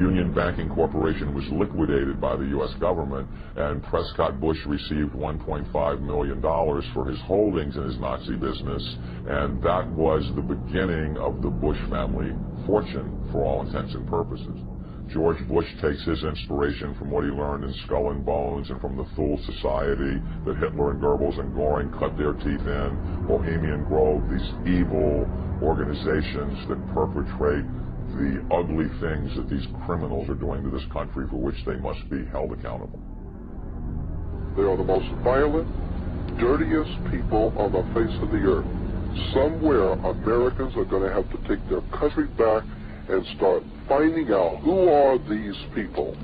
Union Banking Corporation was liquidated by the U.S. government, and Prescott Bush received $1.5 million for his holdings in his Nazi business, and that was the beginning of the Bush family fortune for all intents and purposes. George Bush takes his inspiration from what he learned in Skull and Bones and from the Thule Society that Hitler and Goebbels and Goring cut their teeth in, Bohemian Grove, these evil organizations that perpetrate the ugly things that these criminals are doing to this country for which they must be held accountable. They are the most violent, dirtiest people on the face of the earth. Somewhere Americans are going to have to take their country back and start finding out who are these people.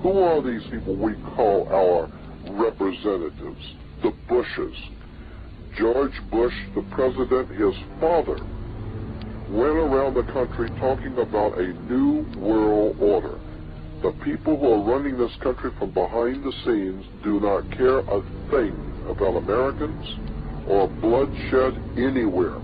Who are these people we call our representatives, the Bushes. George Bush, the president, his father, went around the country talking about a new world order. The people who are running this country from behind the scenes do not care a thing about Americans or bloodshed anywhere.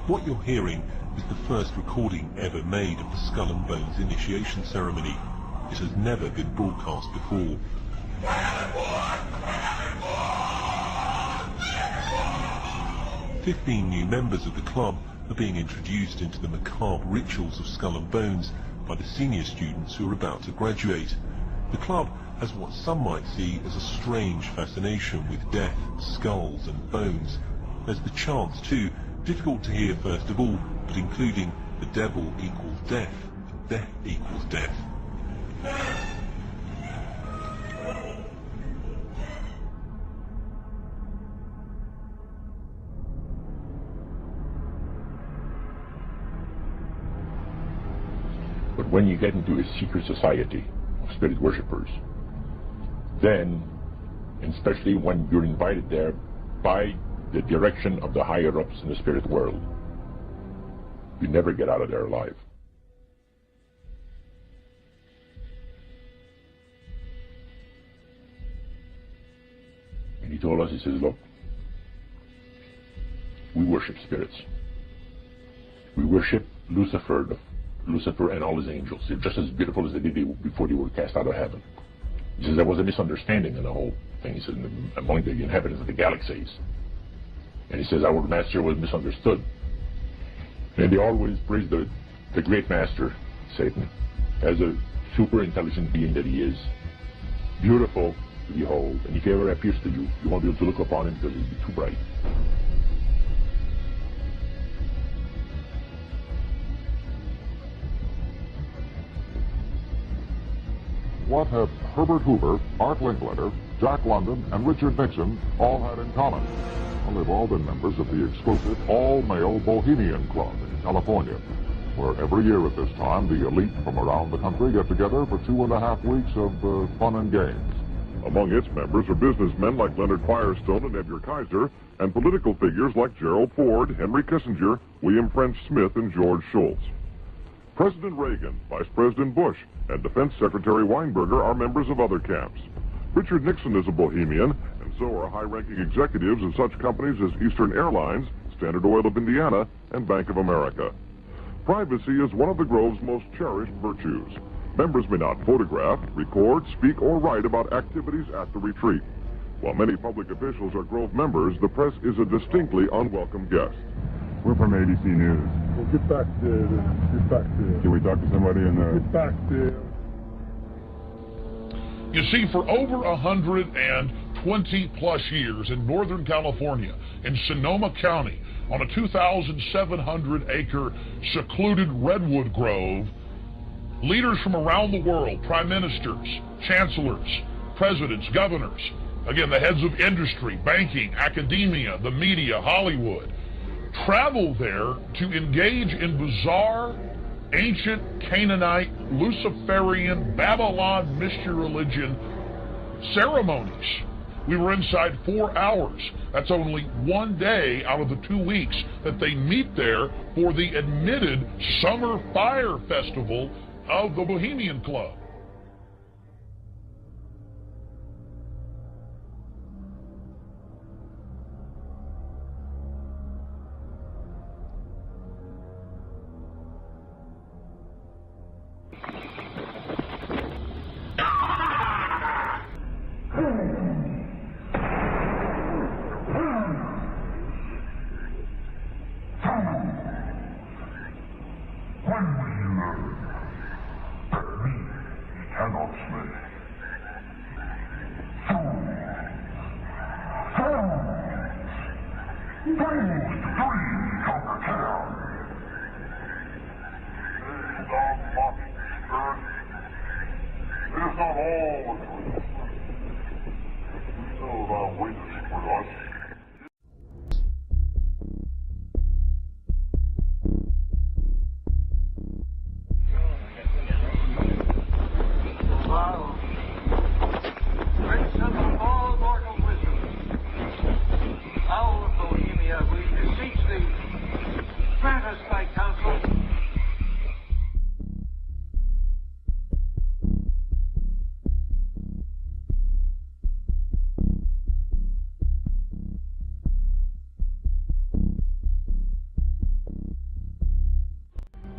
What you're hearing is the first recording ever made of the Skull and Bones initiation ceremony. It has never been broadcast before. 15 new members of the club are being introduced into the macabre rituals of Skull and Bones by the senior students who are about to graduate. The club has what some might see as a strange fascination with death, skulls and bones. There's the chants too, difficult to hear first of all, but including the devil equals death, and death equals death. But when you get into a secret society of spirit worshippers, then, and especially when you're invited there by the direction of the higher-ups in the spirit world, you never get out of there alive. And he told us, he says, look, we worship spirits. We worship Lucifer and all his angels. They're just as beautiful as they did before they were cast out of heaven. He says there was a misunderstanding in the whole thing. He says among the inhabitants of the galaxies. And he says our master was misunderstood. And they always praise the great master, Satan, as a super intelligent being that he is, beautiful to behold. And if he ever appears to you, you won't be able to look upon him because he'll be too bright. What have Herbert Hoover, Art Linkletter, Jack London, and Richard Nixon all had in common? Well, they've all been members of the exclusive all-male Bohemian Club in California, where every year at this time the elite from around the country get together for 2.5 weeks of fun and games. Among its members are businessmen like Leonard Firestone and Edgar Kaiser, and political figures like Gerald Ford, Henry Kissinger, William French Smith, and George Shultz. President Reagan, Vice President Bush, and Defense Secretary Weinberger are members of other camps. Richard Nixon is a Bohemian, and so are high-ranking executives in such companies as Eastern Airlines, Standard Oil of Indiana, and Bank of America. Privacy is one of the Grove's most cherished virtues. Members may not photograph, record, speak, or write about activities at the retreat. While many public officials are Grove members, the press is a distinctly unwelcome guest. We're from ABC News. Well, get back there. Can we talk to somebody in the... Get back there. You see, for over 120 20-plus years in Northern California, in Sonoma County, on a 2,700-acre secluded redwood grove, leaders from around the world, prime ministers, chancellors, presidents, governors, again, the heads of industry, banking, academia, the media, Hollywood, travel there to engage in bizarre, ancient Canaanite, Luciferian, Babylon mystery religion ceremonies. We were inside 4 hours. That's only one day out of the 2 weeks that they meet there for the admitted Summer Fire Festival of the Bohemian Club.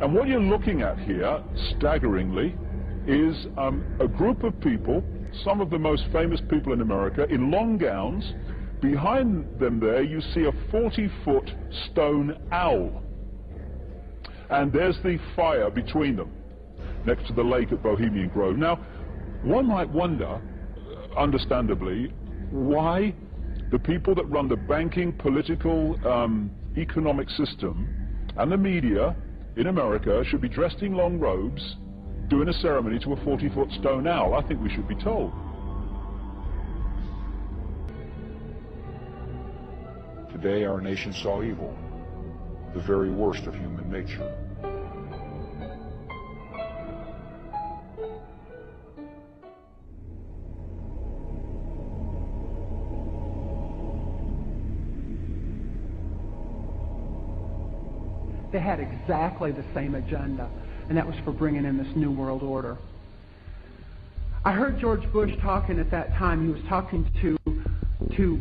And what you're looking at here, staggeringly, is a group of people, some of the most famous people in America, in long gowns. Behind them there, you see a 40-foot stone owl. And there's the fire between them, next to the lake at Bohemian Grove. Now, one might wonder, understandably, why the people that run the banking, political, economic system and the media in America should be dressed in long robes, doing a ceremony to a 40-foot stone owl. I think we should be told. Today our nation saw evil, the very worst of human nature. They had exactly the same agenda, and that was for bringing in this New World Order. I heard George Bush talking at that time. He was talking to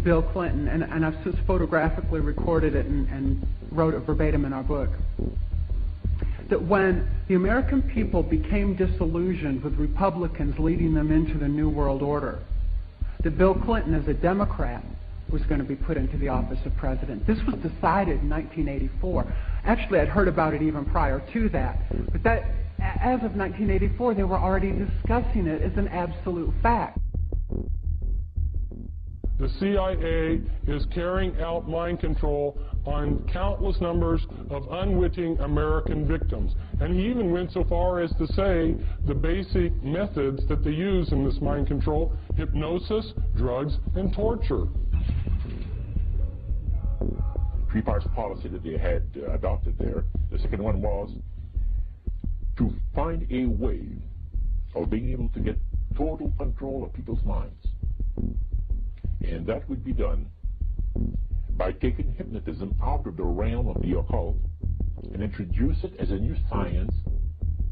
Bill Clinton, and I've just photographically recorded it and wrote it verbatim in our book, that when the American people became disillusioned with Republicans leading them into the New World Order, that Bill Clinton, as a Democrat, was going to be put into the office of president. This was decided in 1984. Actually, I'd heard about it even prior to that. But that, as of 1984, they were already discussing it as an absolute fact. The CIA is carrying out mind control on countless numbers of unwitting American victims. And he even went so far as to say the basic methods that they use in this mind control: hypnosis, drugs, and torture. Three parts policy that they had adopted there. The second one was to find a way of being able to get total control of people's minds. And that would be done by taking hypnotism out of the realm of the occult and introduce it as a new science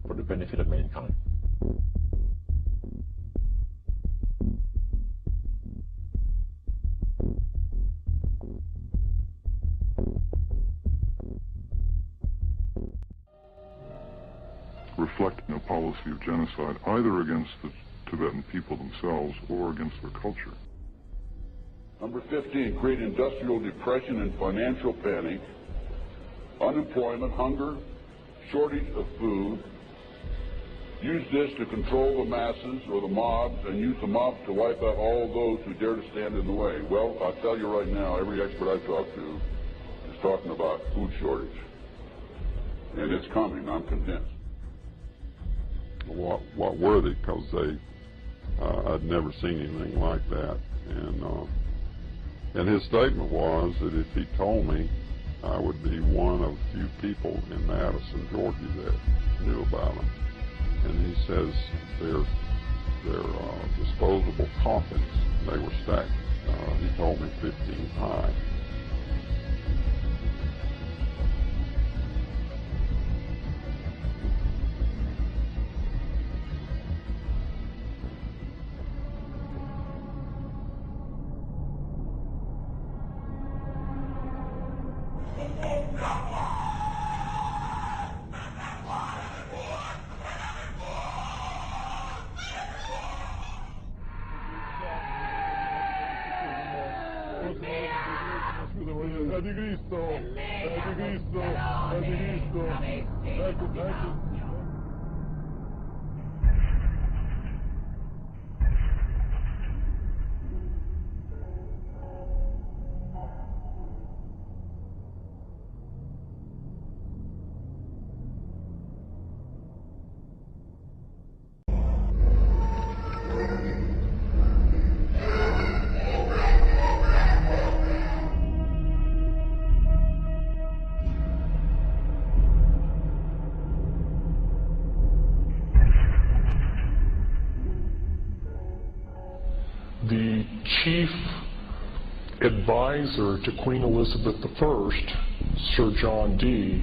for the benefit of mankind. Reflecting a policy of genocide either against the Tibetan people themselves or against their culture. Number 15, create industrial depression and financial panic, unemployment, hunger, shortage of food, use this to control the masses or the mobs and use the mobs to wipe out all those who dare to stand in the way. Well, I'll tell you right now, every expert I've talked to is talking about food shortage. And it's coming, I'm convinced. What were they? Because I'd never seen anything like that. And his statement was that if he told me, I would be one of few people in Madison, Georgia that knew about them. And he says they're disposable coffins. They were stacked, he told me, 15 high. The chief advisor to Queen Elizabeth I, Sir John Dee,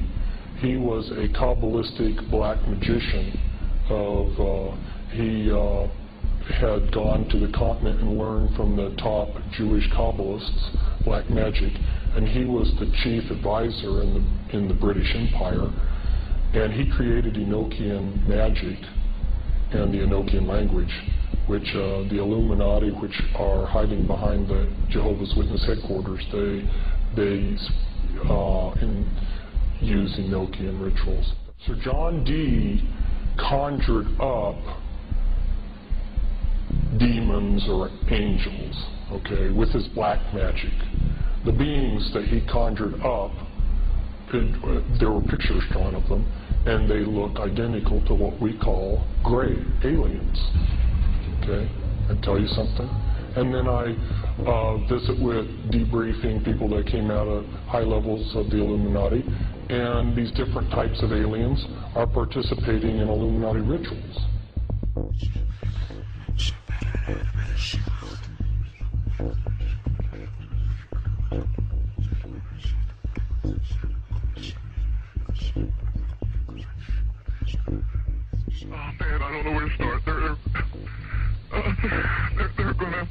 he was a Kabbalistic black magician. He had gone to the continent and learned from the top Jewish Kabbalists black magic, and he was the chief advisor in the British Empire, and he created Enochian magic and the Enochian language, which the Illuminati, which are hiding behind the Jehovah's Witness headquarters, they use Enochian rituals. Sir John Dee conjured up demons or angels, okay, with his black magic. The beings that he conjured up, there were pictures drawn of them, and they looked identical to what we call gray aliens. Okay, and tell you something. And then I visit with debriefing people that came out of high levels of the Illuminati, and these different types of aliens are participating in Illuminati rituals. Oh man, I don't know where to start. They're gonna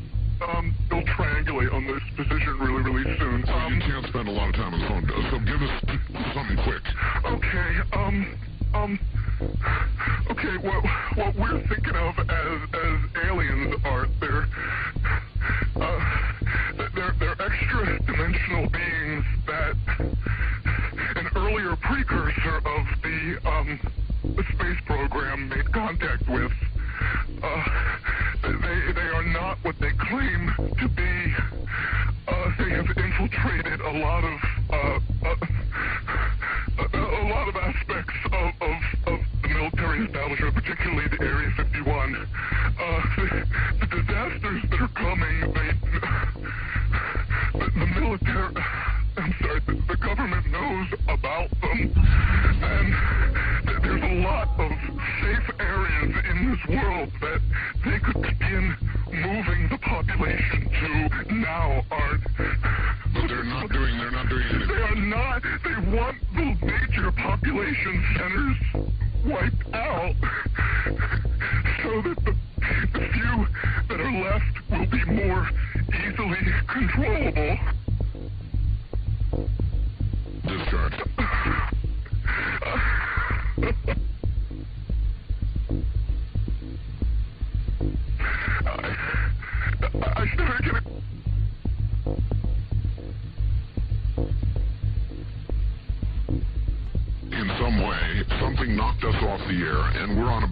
they'll triangulate on this position really soon. You can't spend a lot of time on the phone, so give us something quick. Okay, what we're thinking of as aliens are they're extra dimensional beings that an earlier precursor of the space program made contact with. They are not what they claim to be. They have infiltrated a lot of aspects of the military establishment, particularly the Area 51. The disasters that are coming, the government knows about them, and there's a lot of safe areas in this world that they could begin moving the population to now aren't. But they're not doing anything. They are not. They want the major population centers wiped out so that the few that are left will be more easily controllable. Discharge. I started getting... In some way, something knocked us off the air, and we're on a